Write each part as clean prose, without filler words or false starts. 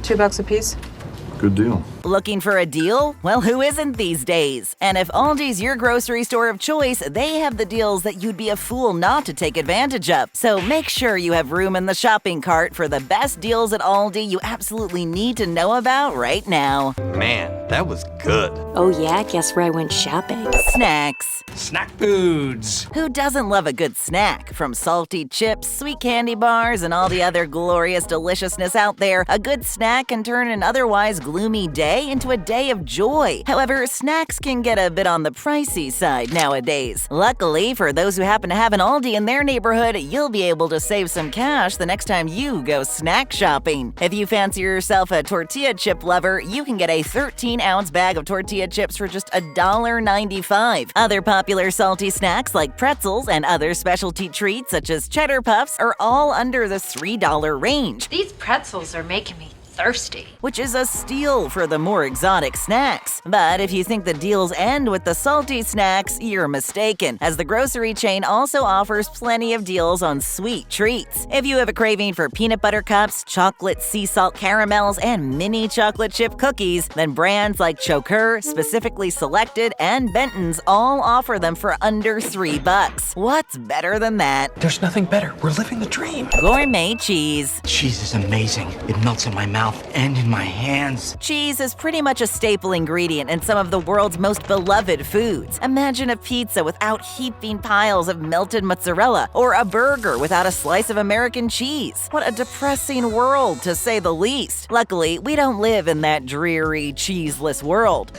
$2 a piece. Good deal. Looking for a deal? Well, who isn't these days? And if Aldi's your grocery store of choice, they have the deals that you'd be a fool not to take advantage of. So make sure you have room in the shopping cart for the best deals at Aldi you absolutely need to know about right now. Man, that was good. Oh yeah, guess where I went shopping? Snacks. Snack foods. Who doesn't love a good snack? From salty chips, sweet candy bars, and all the other glorious deliciousness out there, a good snack can turn an otherwise gloomy day into a day of joy. However, snacks can get a bit on the pricey side nowadays. Luckily, for those who happen to have an Aldi in their neighborhood, you'll be able to save some cash the next time you go snack shopping. If you fancy yourself a tortilla chip lover, you can get a 13-ounce bag of tortilla chips for just $1.95. Other popular salty snacks like pretzels and other specialty treats such as cheddar puffs are all under the $3 range. These pretzels are making me thirsty. Which is a steal for the more exotic snacks. But if you think the deals end with the salty snacks, you're mistaken, as the grocery chain also offers plenty of deals on sweet treats. If you have a craving for peanut butter cups, chocolate sea salt caramels, and mini chocolate chip cookies, then brands like Choker, Specifically Selected, and Benton's all offer them for under $3. What's better than that? There's nothing better. We're living the dream. Gourmet Cheese. Cheese is amazing. It melts in my mouth and in my hands. Cheese is pretty much a staple ingredient in some of the world's most beloved foods. Imagine a pizza without heaping piles of melted mozzarella, or a burger without a slice of American cheese. What a depressing world, to say the least. Luckily, we don't live in that dreary, cheeseless world.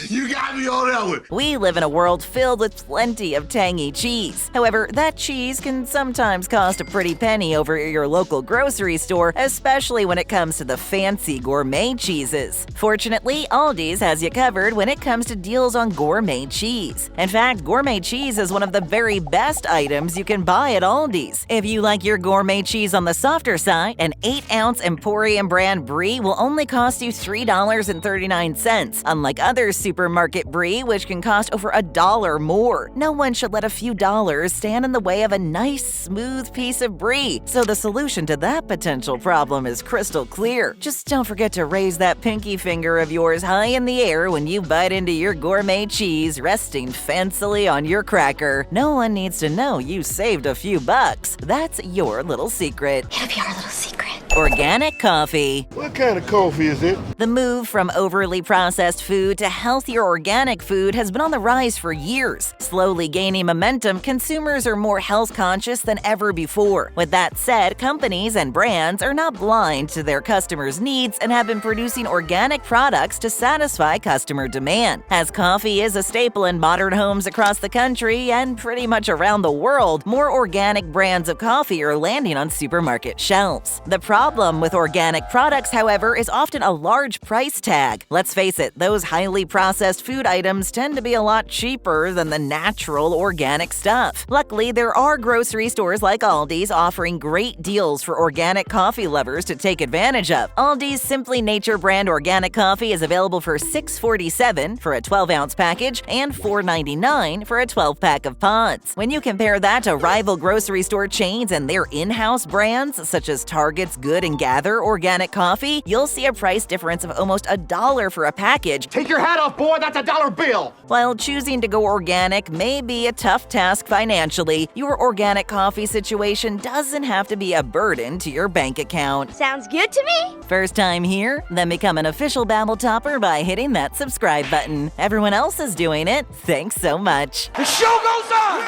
You got me on that one. We live in a world filled with plenty of tangy cheese. However, that cheese can sometimes cost a pretty penny over at your local grocery store, especially when it comes to the fancy gourmet cheeses. Fortunately, Aldi's has you covered when it comes to deals on gourmet cheese. In fact, gourmet cheese is one of the very best items you can buy at Aldi's. If you like your gourmet cheese on the softer side, an 8-ounce Emporium brand brie will only cost you $3.39, unlike other supermarket brie, which can cost over $1 more. No one should let a few dollars stand in the way of a nice, smooth piece of brie. So the solution to that potential problem is crystal clear. Just don't forget to raise that pinky finger of yours high in the air when you bite into your gourmet cheese, resting fancily on your cracker. No one needs to know you saved a few bucks. That's your little secret. It'll be our little secret. Organic coffee. What kind of coffee is it? The move from overly processed food to healthier organic food has been on the rise for years. Slowly gaining momentum, consumers are more health conscious than ever before. With that said, companies and brands are not blind to their customers' needs and have been producing organic products to satisfy customer demand. As coffee is a staple in modern homes across the country and pretty much around the world, more organic brands of coffee are landing on supermarket shelves. The problem with organic products, however, is often a large price tag. Let's face it, those highly processed food items tend to be a lot cheaper than the natural organic stuff. Luckily, there are grocery stores like Aldi's offering great deals for organic coffee lovers to take advantage of. Aldi's Simply Nature brand organic coffee is available for $6.47 for a 12-ounce package and $4.99 for a 12-pack of pods. When you compare that to rival grocery store chains and their in-house brands, such as Target's Good and Gather organic coffee, you'll see a price difference of almost $1 for a package. Take your hat off, boy. That's a dollar bill. While choosing to go organic may be a tough task financially, your organic coffee situation doesn't have to be a burden to your bank account. Sounds good to me. First time here? Then become an official BabbleTopper by hitting that subscribe button. Everyone else is doing it. Thanks so much. The show goes on.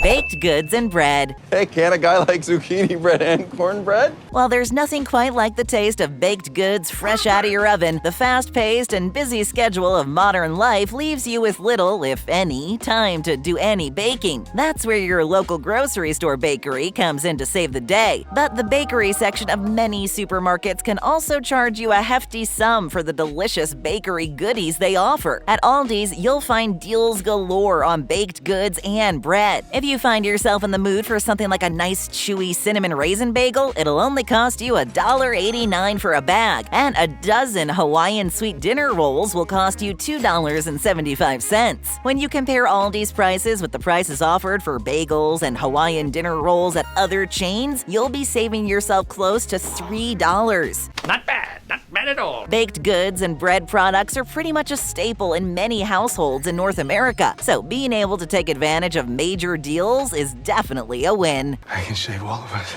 Baked goods and bread. Hey, can a guy like zucchini bread and cornbread? While there's nothing quite like the taste of baked goods fresh out of your oven, the fast-paced and busy schedule of modern life leaves you with little, if any, time to do any baking. That's where your local grocery store bakery comes in to save the day. But the bakery section of many supermarkets can also charge you a hefty sum for the delicious bakery goodies they offer. At Aldi's, you'll find deals galore on baked goods and bread. If you find yourself in the mood for something like a nice chewy cinnamon raisin bagel, it'll only cost you $1.89 for a bag, and a dozen Hawaiian sweet dinner rolls will cost you $2.75. When you compare Aldi's prices with the prices offered for bagels and Hawaiian dinner rolls at other chains, you'll be saving yourself close to $3. Not bad at all. Baked goods and bread products are pretty much a staple in many households in North America, so being able to take advantage of major deals is definitely a win. I can save all of us.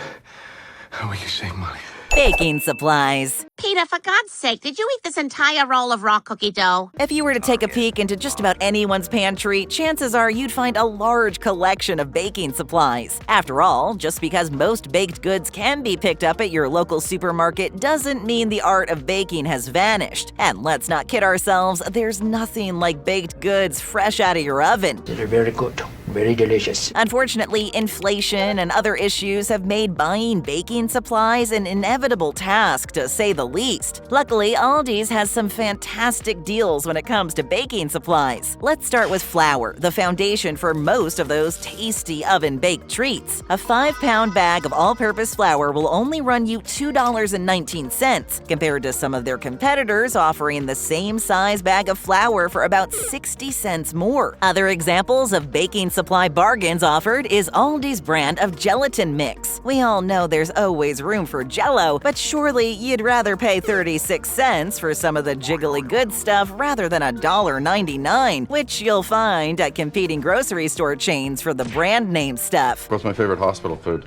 We can save money. Baking supplies. Peter, for God's sake, did you eat this entire roll of raw cookie dough? If you were to take a peek into just about anyone's pantry, chances are you'd find a large collection of baking supplies. After all, just because most baked goods can be picked up at your local supermarket doesn't mean the art of baking has vanished. And let's not kid ourselves, there's nothing like baked goods fresh out of your oven. They're very good, very delicious. Unfortunately, inflation and other issues have made buying baking supplies an inevitable task, to say the least. Luckily, Aldi's has some fantastic deals when it comes to baking supplies. Let's start with flour, the foundation for most of those tasty oven-baked treats. A 5-pound bag of all-purpose flour will only run you $2.19, compared to some of their competitors offering the same size bag of flour for about 60 cents more. Other examples of baking supply bargains offered is Aldi's brand of gelatin mix. We all know there's always room for Jell-O, but surely you'd rather pay 36 cents for some of the jiggly good stuff rather than $1.99, which you'll find at competing grocery store chains for the brand name stuff. What's my favorite hospital food?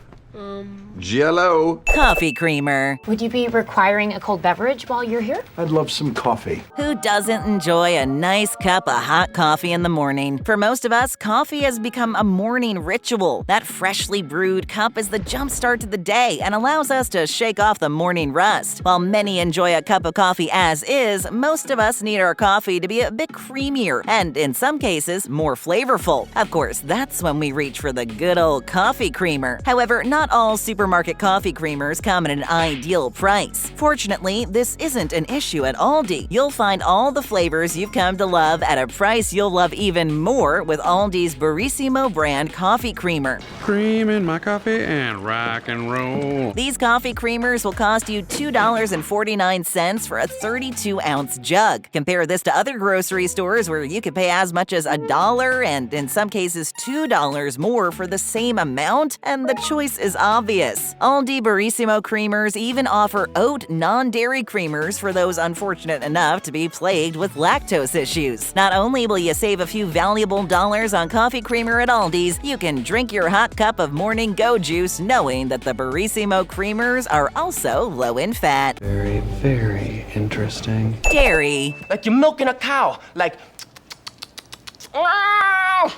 Jell-O. Coffee creamer. Would you be requiring a cold beverage while you're here? I'd love some coffee. Who doesn't enjoy a nice cup of hot coffee in the morning? For most of us, coffee has become a morning ritual. That freshly brewed cup is the jumpstart to the day and allows us to shake off the morning rust. While many enjoy a cup of coffee as is, most of us need our coffee to be a bit creamier and, in some cases, more flavorful. Of course, that's when we reach for the good old coffee creamer. However, not all supermarket coffee creamers come at an ideal price. Fortunately, this isn't an issue at Aldi. You'll find all the flavors you've come to love at a price you'll love even more with Aldi's Barissimo brand coffee creamer. Cream in my coffee and rock and roll. These coffee creamers will cost you $2.49 for a 32-ounce jug. Compare this to other grocery stores where you could pay as much as $1 and, in some cases, $2 more for the same amount, and the choice is obvious. Aldi Barissimo creamers even offer oat non-dairy creamers for those unfortunate enough to be plagued with lactose issues. Not only will you save a few valuable dollars on coffee creamer at Aldi's, you can drink your hot cup of morning go juice knowing that the Barissimo creamers are also low in fat. Very, very interesting. Dairy. Like you're milking a cow. Like.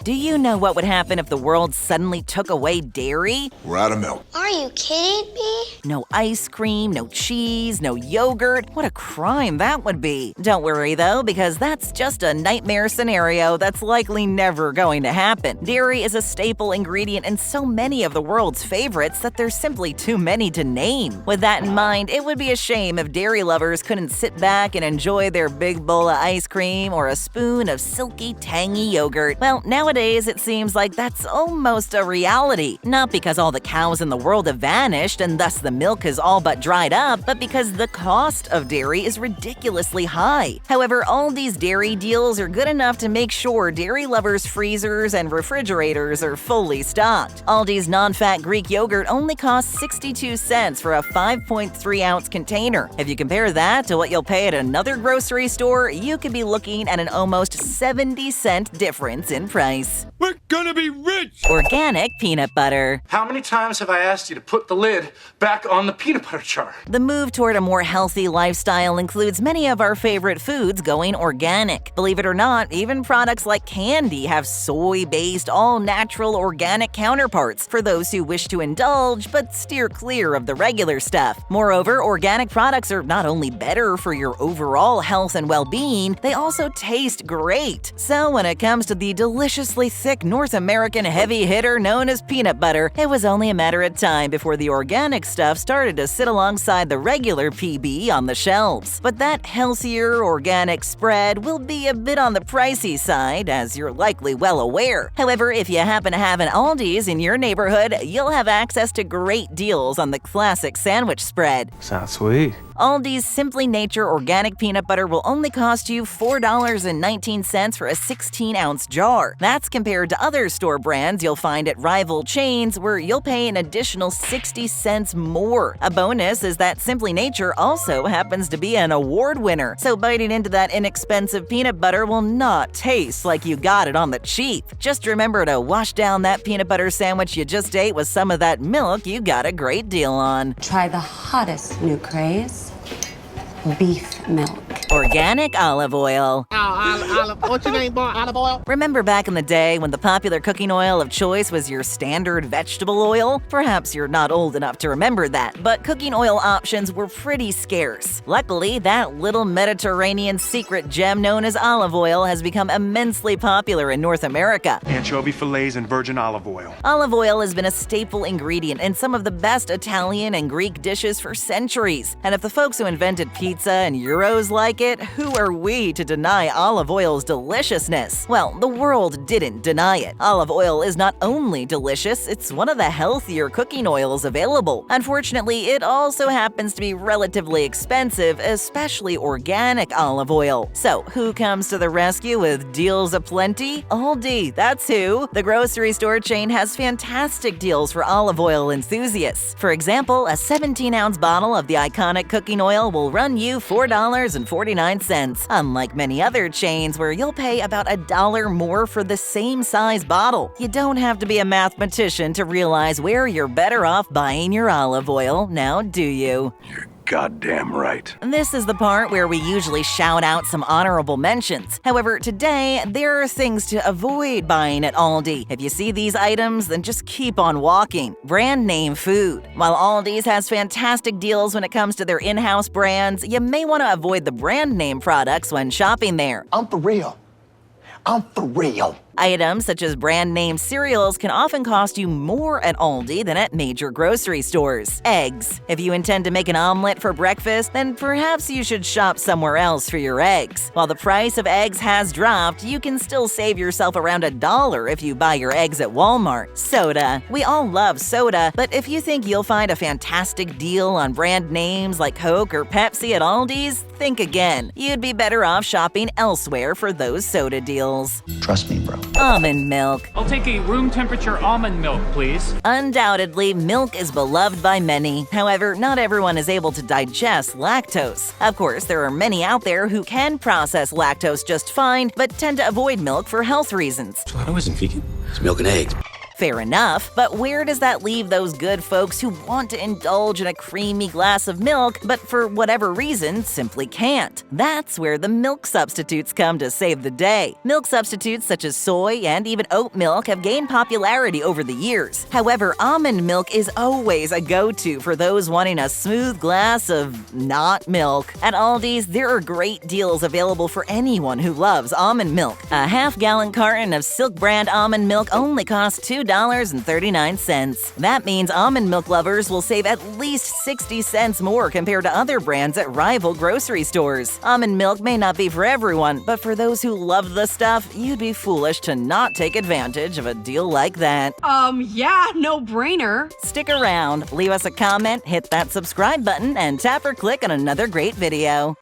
Do you know what would happen if the world suddenly took away dairy? We're out of milk. Are you kidding me? No ice cream, no cheese, no yogurt. What a crime that would be. Don't worry though, because that's just a nightmare scenario that's likely never going to happen. Dairy is a staple ingredient in so many of the world's favorites that there's simply too many to name. With that in mind, it would be a shame if dairy lovers couldn't sit back and enjoy their big bowl of ice cream or a spoon of silky, tangy yogurt. Well, nowadays it seems like that's almost a reality. Not because all the cows in the world have vanished and thus the milk is all but dried up, but because the cost of dairy is ridiculously high. However, Aldi's dairy deals are good enough to make sure dairy lovers' freezers and refrigerators are fully stocked. Aldi's non-fat Greek yogurt only costs 62 cents for a 5.3-ounce container. If you compare that to what you'll pay at another grocery store, you could be looking at an almost 70-cent difference in price. We're gonna be rich! Organic peanut butter. How many times have I asked you to put the lid back on the peanut butter jar? The move toward a more healthy lifestyle includes many of our favorite foods going organic. Believe it or not, even products like candy have soy-based, all-natural organic counterparts for those who wish to indulge but steer clear of the regular stuff. Moreover, organic products are not only better for your overall health and well-being, they also taste great. So when it comes to the deliciously thick North American heavy hitter known as peanut butter, it was only a matter of time before the organic stuff started to sit alongside the regular PB on the shelves. But that healthier organic spread will be a bit on the pricey side, as you're likely well aware. However, if you happen to have an Aldi's in your neighborhood, you'll have access to great deals on the classic sandwich spread. Sounds sweet. Aldi's Simply Nature organic peanut butter will only cost you $4.19 for a 16-ounce jar. That's compared to other store brands you'll find at rival chains where you'll pay an additional 60 cents more. A bonus is that Simply Nature also happens to be an award winner, so biting into that inexpensive peanut butter will not taste like you got it on the cheap. Just remember to wash down that peanut butter sandwich you just ate with some of that milk you got a great deal on. Try the hottest new craze, beef milk. Organic olive oil. What's your name, boy? Olive oil? Remember back in the day when the popular cooking oil of choice was your standard vegetable oil? Perhaps you're not old enough to remember that, but cooking oil options were pretty scarce. Luckily, that little Mediterranean secret gem known as olive oil has become immensely popular in North America. Anchovy fillets and virgin olive oil. Olive oil has been a staple ingredient in some of the best Italian and Greek dishes for centuries. And if the folks who invented pizza and gyros like it, who are we to deny olive oil's deliciousness? Well, the world didn't deny it. Olive oil is not only delicious, it's one of the healthier cooking oils available. Unfortunately, it also happens to be relatively expensive, especially organic olive oil. So, who comes to the rescue with deals aplenty? Aldi, that's who. The grocery store chain has fantastic deals for olive oil enthusiasts. For example, a 17-ounce bottle of the iconic cooking oil will run you $4.49, unlike many other chains where you'll pay about $1 more for the same size bottle. You don't have to be a mathematician to realize where you're better off buying your olive oil, now do you? You're goddamn right. This is the part where we usually shout out some honorable mentions. However, today, there are things to avoid buying at Aldi. If you see these items, then just keep on walking. Brand name food. While Aldi's has fantastic deals when it comes to their in-house brands, you may want to avoid the brand name products when shopping there. I'm for real. I'm for real. Items such as brand name cereals can often cost you more at Aldi than at major grocery stores. Eggs. If you intend to make an omelet for breakfast, then perhaps you should shop somewhere else for your eggs. While the price of eggs has dropped, you can still save yourself around $1 if you buy your eggs at Walmart. Soda. We all love soda, but if you think you'll find a fantastic deal on brand names like Coke or Pepsi at Aldi's, think again. You'd be better off shopping elsewhere for those soda deals. Trust me, bro. Almond milk. I'll take a room temperature almond milk, please. Undoubtedly, milk is beloved by many. However, not everyone is able to digest lactose. Of course, there are many out there who can process lactose just fine, but tend to avoid milk for health reasons. I wasn't vegan. It's milk and eggs. Fair enough, but where does that leave those good folks who want to indulge in a creamy glass of milk, but for whatever reason simply can't? That's where the milk substitutes come to save the day. Milk substitutes such as soy and even oat milk have gained popularity over the years. However, almond milk is always a go-to for those wanting a smooth glass of not milk. At Aldi's, there are great deals available for anyone who loves almond milk. A half-gallon carton of Silk brand almond milk only costs $2.39. That means almond milk lovers will save at least 60 cents more compared to other brands at rival grocery stores. Almond milk may not be for everyone, but for those who love the stuff, you'd be foolish to not take advantage of a deal like that. Yeah, no brainer. Stick around, leave us a comment, hit that subscribe button, and tap or click on another great video.